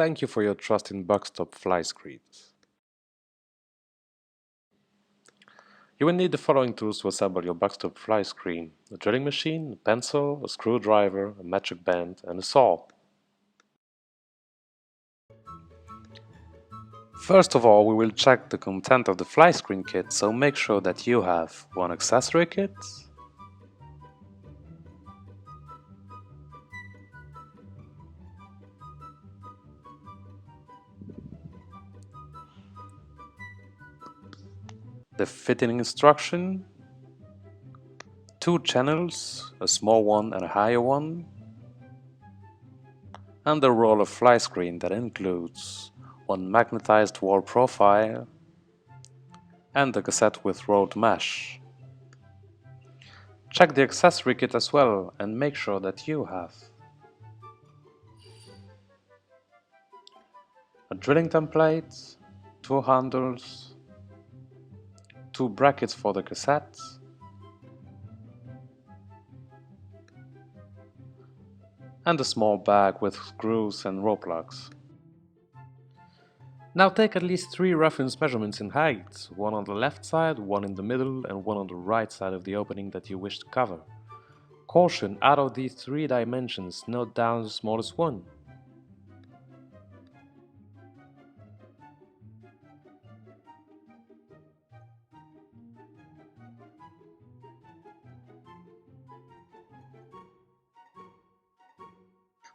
Thank you for your trust in Door Flyscreens. You will need the following tools to assemble your Door Flyscreen: a drilling machine, a pencil, a screwdriver, a metric band, and a saw. First of all, we will check the content of the Flyscreen kit, so make sure that you have one accessory kit, the fitting instruction, 2 channels, a small one and a higher one, and a roll of Flyscreen that includes one magnetized wall profile and a cassette with rolled mesh. Check the accessory kit as well and make sure that you have a drilling template, 2 handles, 2 brackets for the cassette, and a small bag with screws and rope lugs. Now take at least 3 reference measurements in height, one on the left side, one in the middle, and one on the right side of the opening that you wish to cover. Caution: out of these 3 dimensions, note down the smallest one.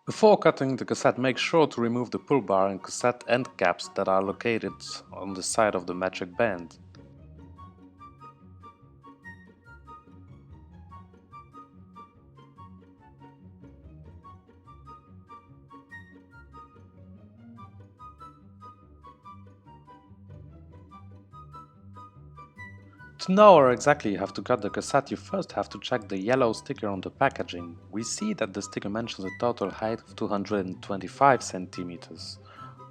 Before cutting the cassette, make sure to remove the pull bar and cassette end caps that are located on the side of the metric band. To know where exactly you have to cut the cassette, you first have to check the yellow sticker on the packaging. We see that the sticker mentions a total height of 225 centimeters.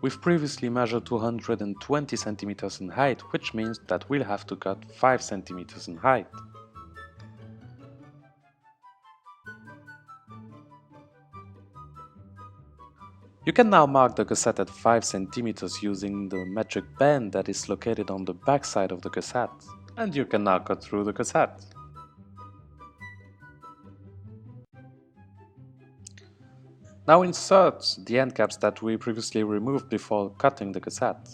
We've previously measured 220 centimeters in height, which means that we'll have to cut 5 centimeters in height. You can now mark the cassette at 5 centimeters using the metric band that is located on the back side of the cassette. And you can now cut through the cassette. Now insert the end caps that we previously removed before cutting the cassette.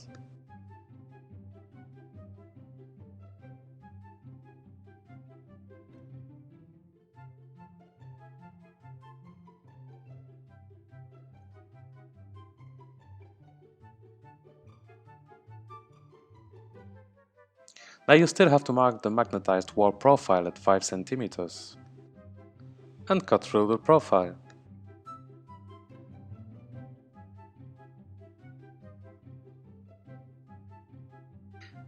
Now you still have to mark the magnetized wall profile at 5 centimeters and cut through the profile.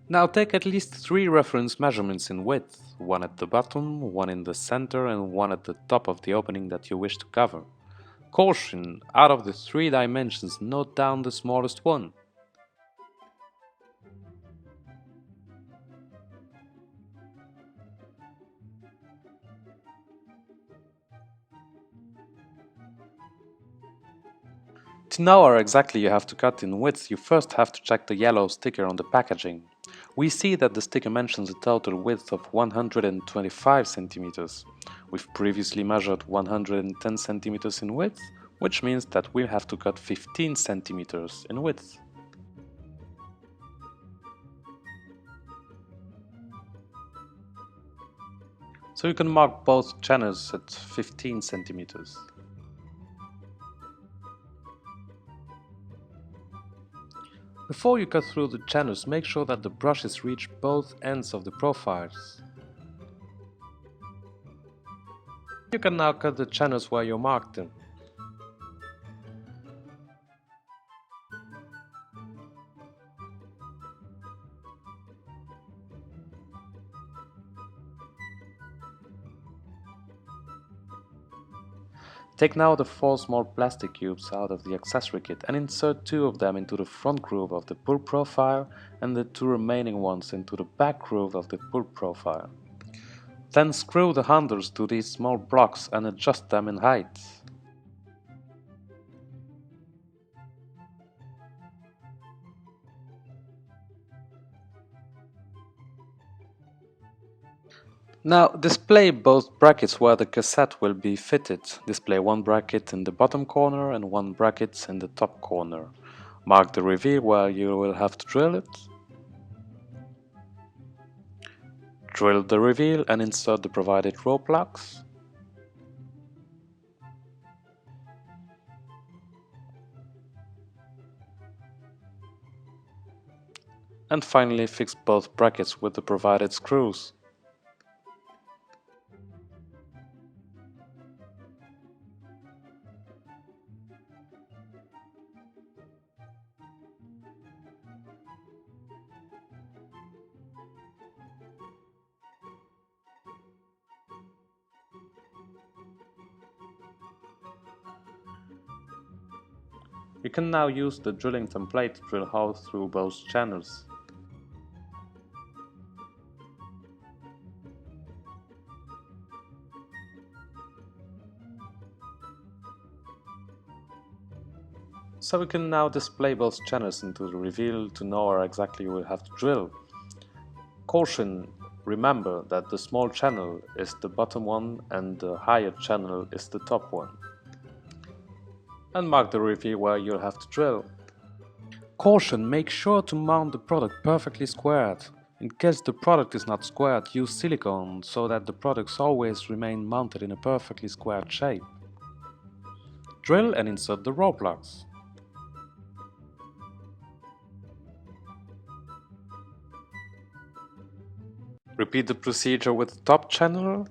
Now take at least 3 reference measurements in width, one at the bottom, one in the center, and one at the top of the opening that you wish to cover. Caution: out of the 3 dimensions, note down the smallest one. To know where exactly you have to cut in width, you first have to check the yellow sticker on the packaging. We see that the sticker mentions a total width of 125 centimeters. We've previously measured 110 centimeters in width, which means that we'll have to cut 15 centimeters in width. So you can mark both channels at 15 centimeters. Before you cut through the channels, make sure that the brushes reach both ends of the profiles. You can now cut the channels where you marked them. Take now the 4 small plastic cubes out of the accessory kit and insert 2 of them into the front groove of the pull profile and the 2 remaining ones into the back groove of the pull profile. Then screw the handles to these small blocks and adjust them in height. Now display both brackets where the cassette will be fitted. Display one bracket in the bottom corner and one bracket in the top corner. Mark the reveal where you will have to drill it. Drill the reveal and insert the provided row plugs. And finally fix both brackets with the provided screws. You can now use the drilling template to drill holes through both channels. So we can now display both channels into the reveal to know where exactly you will have to drill. Caution, remember that the small channel is the bottom one and the higher channel is the top one. And mark the reveal where you'll have to drill. Caution, make sure to mount the product perfectly squared. In case the product is not squared, use silicone so that the products always remain mounted in a perfectly squared shape. Drill and insert the row plugs. Repeat the procedure with the top channel.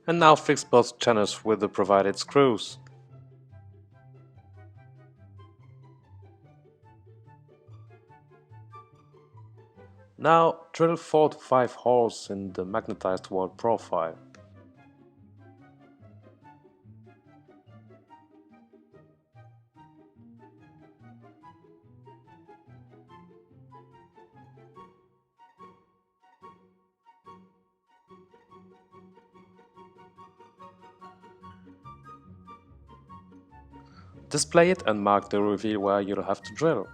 And now fix both channels with the provided screws. Now drill 4 to 5 holes in the magnetized wall profile. Display it and mark the reveal where you'll have to drill.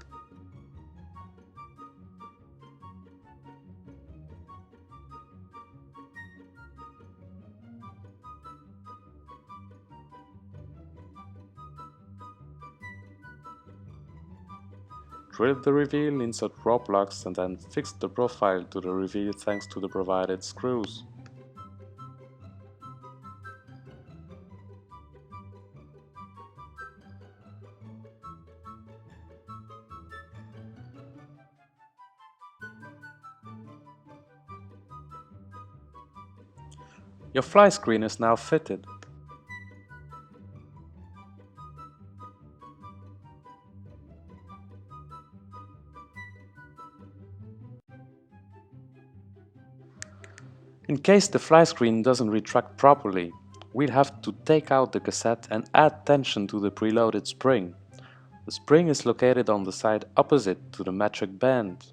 Drill the reveal, insert row plugs and then fix the profile to the reveal thanks to the provided screws. Your fly screen is now fitted. In case the fly screen doesn't retract properly, we'll have to take out the cassette and add tension to the preloaded spring. The spring is located on the side opposite to the metric band.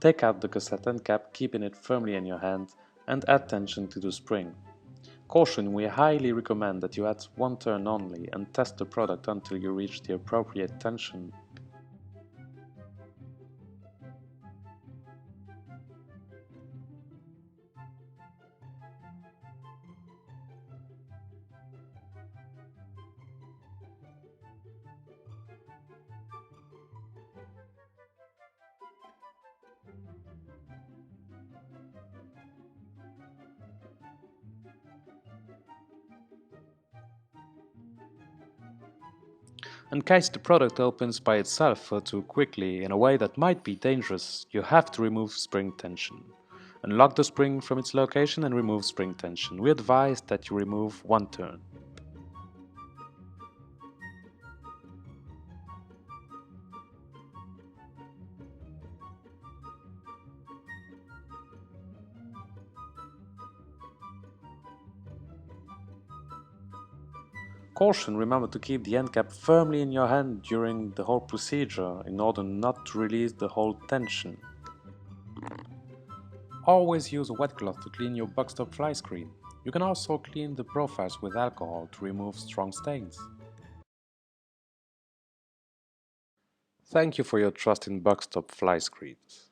Take out the cassette and cap, keeping it firmly in your hand, and add tension to the spring. Caution, we highly recommend that you add one turn only and test the product until you reach the appropriate tension. In case the product opens by itself or too quickly in a way that might be dangerous, you have to remove spring tension. Unlock the spring from its location and remove spring tension. We advise that you remove one turn. Caution, remember to keep the end cap firmly in your hand during the whole procedure in order not to release the whole tension. Always use a wet cloth to clean your box-top fly screen. You can also clean the profiles with alcohol to remove strong stains. Thank you for your trust in box-top fly screens.